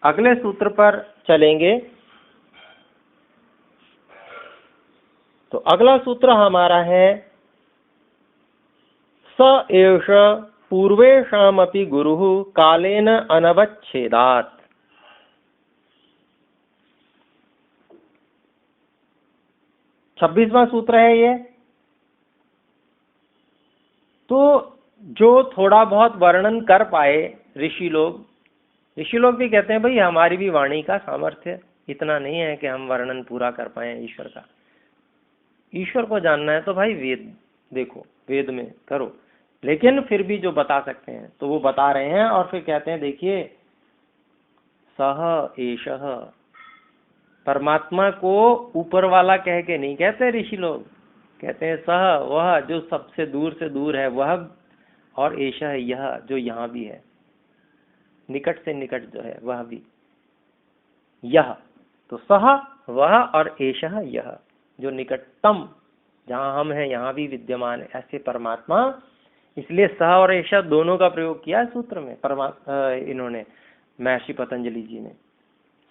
अगले सूत्र पर चलेंगे। तो अगला सूत्र हमारा है स एष पूर्वेषामपि गुरुः कालेन अनवच्छेदात्। छब्बीसवां सूत्र है ये। तो जो थोड़ा बहुत वर्णन कर पाए ऋषि लोग भी कहते हैं भाई हमारी भी वाणी का सामर्थ्य इतना नहीं है कि हम वर्णन पूरा कर पाए ईश्वर का। ईश्वर को जानना है तो भाई वेद देखो, वेद में करो, लेकिन फिर भी जो बता सकते हैं तो वो बता रहे हैं। और फिर कहते हैं देखिए सह एषः, परमात्मा को ऊपर वाला कह के नहीं कहते ऋषि लोग, कहते हैं सह, वह जो सबसे दूर से दूर है वह, और एषः यह जो यहाँ भी है, निकट से निकट जो है वह भी, यह। तो सह वह और एषः यह जो निकटतम, जहाँ हम हैं यहाँ भी विद्यमान है, ऐसे परमात्मा। इसलिए सह और एषः दोनों का प्रयोग किया सूत्र में इन्होंने, महर्षि पतंजलि जी ने।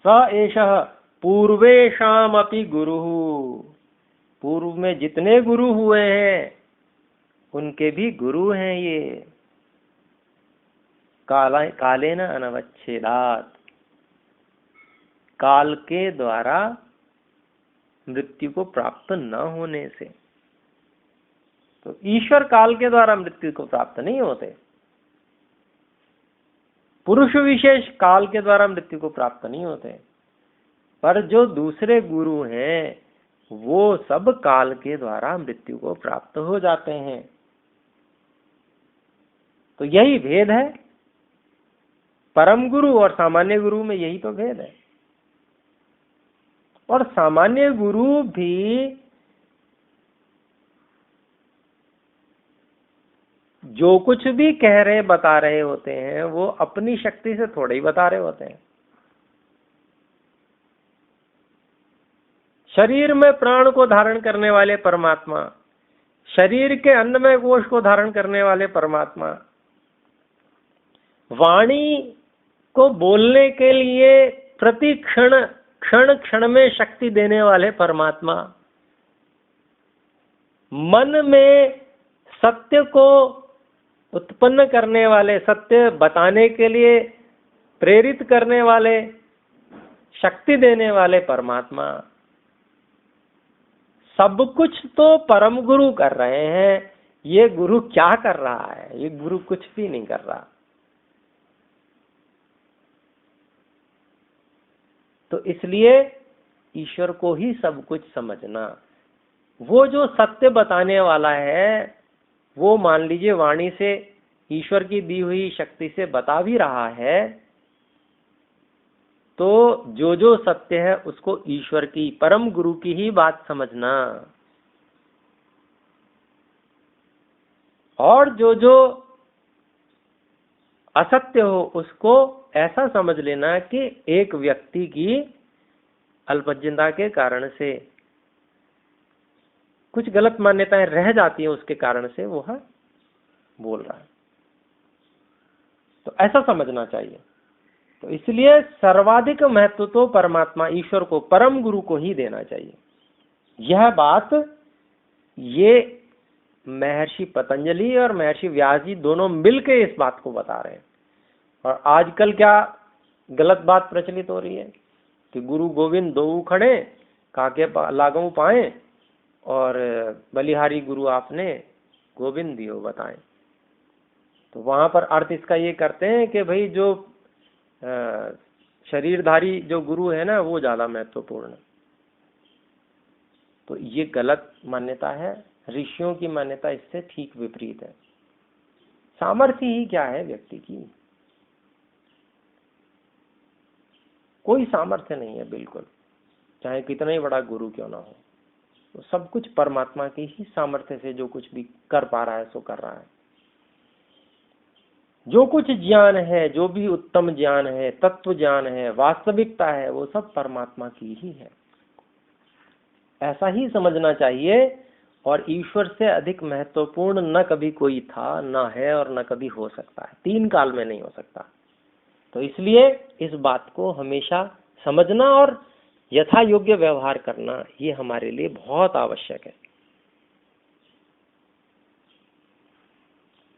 स एषः पूर्वेषामपि गुरुः, पूर्व में जितने गुरु हुए हैं उनके भी गुरु हैं ये। कालेन अनवच्छेदात्, काल के द्वारा मृत्यु को प्राप्त न होने से। तो ईश्वर काल के द्वारा मृत्यु को प्राप्त नहीं होते, पुरुष विशेष काल के द्वारा मृत्यु को प्राप्त नहीं होते, पर जो दूसरे गुरु हैं वो सब काल के द्वारा मृत्यु को प्राप्त हो जाते हैं। तो यही भेद है, परम गुरु और सामान्य गुरु में यही तो भेद है। और सामान्य गुरु भी जो कुछ भी कह रहे बता रहे होते हैं वो अपनी शक्ति से थोड़े ही बता रहे होते हैं। शरीर में प्राण को धारण करने वाले परमात्मा, शरीर के अन्नमय कोश को धारण करने वाले परमात्मा, वाणी को बोलने के लिए प्रति क्षण क्षण में शक्ति देने वाले परमात्मा, मन में सत्य को उत्पन्न करने वाले, सत्य बताने के लिए प्रेरित करने वाले, शक्ति देने वाले परमात्मा, सब कुछ तो परम गुरु कर रहे हैं। ये गुरु क्या कर रहा है? ये गुरु कुछ भी नहीं कर रहा। तो इसलिए ईश्वर को ही सब कुछ समझना। वो जो सत्य बताने वाला है वो मान लीजिए वाणी से ईश्वर की दी हुई शक्ति से बता भी रहा है, तो जो जो सत्य है उसको ईश्वर की, परम गुरु की ही बात समझना। और जो जो असत्य हो उसको ऐसा समझ लेना कि एक व्यक्ति की अल्पज्ञता के कारण से कुछ गलत मान्यताएं रह जाती हैं, उसके कारण से वो बोल रहा है। तो ऐसा समझना चाहिए। तो इसलिए सर्वाधिक महत्व तो परमात्मा ईश्वर को, परम गुरु को ही देना चाहिए। यह बात ये महर्षि पतंजलि और महर्षि व्यास जी दोनों मिलकर इस बात को बता रहे हैं। और आजकल क्या गलत बात प्रचलित हो रही है कि गुरु गोविंद दो खड़े काके लागू पाए, और बलिहारी गुरु आपने गोविंद दियो बताएं। तो वहां पर अर्थ इसका ये करते हैं कि भाई जो शरीरधारी जो गुरु है ना वो ज्यादा महत्वपूर्ण है। तो ये गलत मान्यता है। ऋषियों की मान्यता इससे ठीक विपरीत है। सामर्थ्य ही क्या है व्यक्ति की? कोई सामर्थ्य नहीं है बिल्कुल, चाहे कितना ही बड़ा गुरु क्यों ना हो। तो सब कुछ परमात्मा की ही सामर्थ्य से जो कुछ भी कर पा रहा है सो कर रहा है। जो कुछ ज्ञान है, जो भी उत्तम ज्ञान है, तत्व ज्ञान है, वास्तविकता है, वो सब परमात्मा की ही है। ऐसा ही समझना चाहिए। और ईश्वर से अधिक महत्वपूर्ण न कभी कोई था, न है और न कभी हो सकता है। तीन काल में नहीं हो सकता। तो इसलिए इस बात को हमेशा समझना और यथा योग्य व्यवहार करना ये हमारे लिए बहुत आवश्यक है।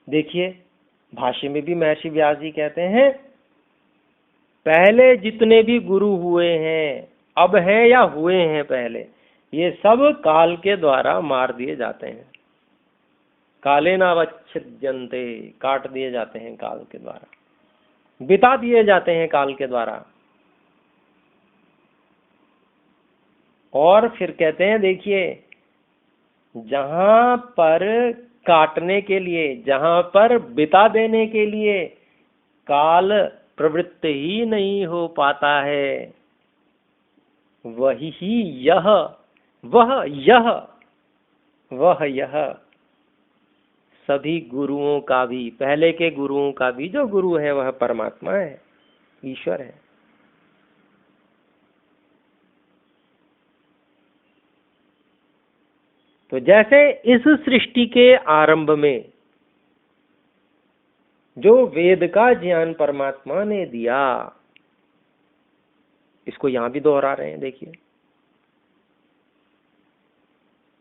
देखिए भाष्य में भी महर्षि व्यास जी कहते हैं, पहले जितने भी गुरु हुए हैं, अब हैं या हुए हैं पहले, ये सब काल के द्वारा मार दिए जाते हैं। काले नावच्छिद्यन्ते, काट दिए जाते हैं काल के द्वारा, बिता दिए जाते हैं काल के द्वारा। और फिर कहते हैं, देखिए जहां पर काटने के लिए, जहां पर बिता देने के लिए काल प्रवृत्त ही नहीं हो पाता है, वही यह वह यह सभी गुरुओं का भी, पहले के गुरुओं का भी जो गुरु है वह परमात्मा है, ईश्वर है। तो जैसे इस सृष्टि के आरंभ में जो वेद का ज्ञान परमात्मा ने दिया, इसको यहां भी दोहरा रहे हैं। देखिए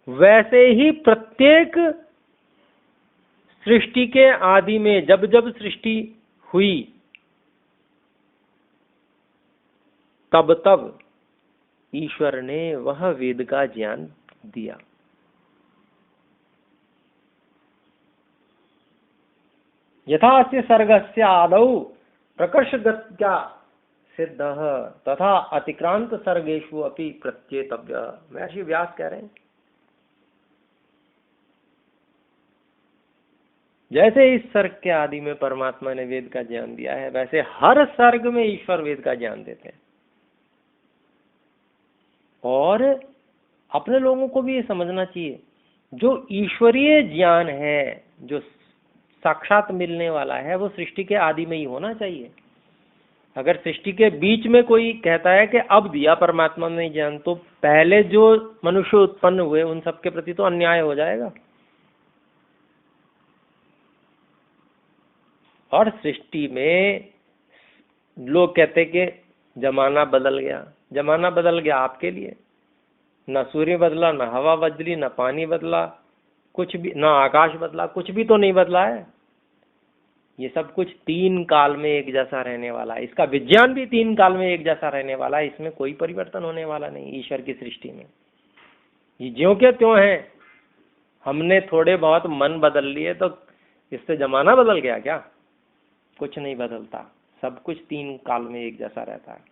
वैसे ही प्रत्येक सृष्टि के आदि में जब जब सृष्टि हुई तब तब ईश्वर ने वह वेद का ज्ञान दिया। यथास्य सर्गस्य आदौ प्रकर्षगत्या सिद्धः तथा अतिक्रांत सर्गेषु अपि प्रत्येतव्य। महर्षि व्यास कह रहे हैं, जैसे इस सर्ग के आदि में परमात्मा ने वेद का ज्ञान दिया है, वैसे हर सर्ग में ईश्वर वेद का ज्ञान देते हैं। और अपने लोगों को भी ये समझना चाहिए, जो ईश्वरीय ज्ञान है, जो साक्षात मिलने वाला है, वो सृष्टि के आदि में ही होना चाहिए। अगर सृष्टि के बीच में कोई कहता है कि अब दिया परमात्मा ने ज्ञान, तो पहले जो मनुष्य उत्पन्न हुए उन सबके प्रति तो अन्याय हो जाएगा। और सृष्टि में लोग कहते कि जमाना बदल गया। जमाना बदल गया आपके लिए, ना सूर्य बदला, ना हवा बदली, ना पानी बदला, कुछ भी, ना आकाश बदला, कुछ भी तो नहीं बदला है। ये सब कुछ 3 काल में एक जैसा रहने वाला है। इसका विज्ञान भी 3 काल में एक जैसा रहने वाला है। इसमें कोई परिवर्तन होने वाला नहीं ईश्वर की सृष्टि में। ये ज्यों के त्यों है। हमने थोड़े बहुत मन बदल लिए तो इससे जमाना बदल गया क्या? कुछ नहीं बदलता। सब कुछ 3 काल में एक जैसा रहता है।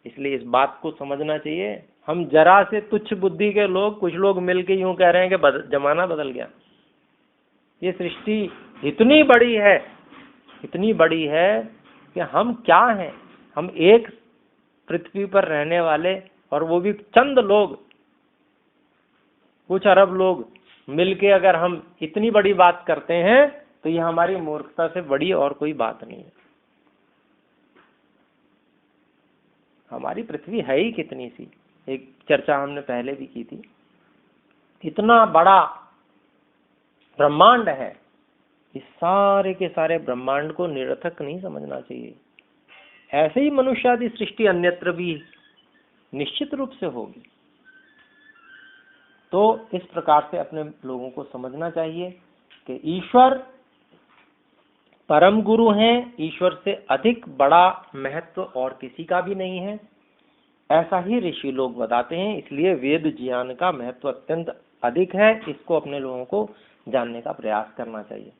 इसलिए इस बात को समझना चाहिए। हम जरा से तुच्छ बुद्धि के लोग, कुछ लोग मिलके यूं कह रहे हैं कि जमाना बदल गया। ये सृष्टि इतनी बड़ी है, इतनी बड़ी है कि हम क्या हैं? हम एक पृथ्वी पर रहने वाले, और वो भी चंद लोग, कुछ अरब लोग मिलके अगर हम इतनी बड़ी बात करते हैं तो ये हमारी मूर्खता से बड़ी और कोई बात नहीं है। हमारी पृथ्वी है ही कितनी सी। एक चर्चा हमने पहले भी की थी। इतना बड़ा ब्रह्मांड है। इस सारे के सारे ब्रह्मांड को निरर्थक नहीं समझना चाहिए। ऐसे ही मनुष्यादि सृष्टि अन्यत्र भी निश्चित रूप से होगी। तो इस प्रकार से अपने लोगों को समझना चाहिए कि ईश्वर परम गुरु हैं। ईश्वर से अधिक बड़ा महत्व और किसी का भी नहीं है, ऐसा ही ऋषि लोग बताते हैं। इसलिए वेद ज्ञान का महत्व अत्यंत अधिक है। इसको अपने लोगों को जानने का प्रयास करना चाहिए।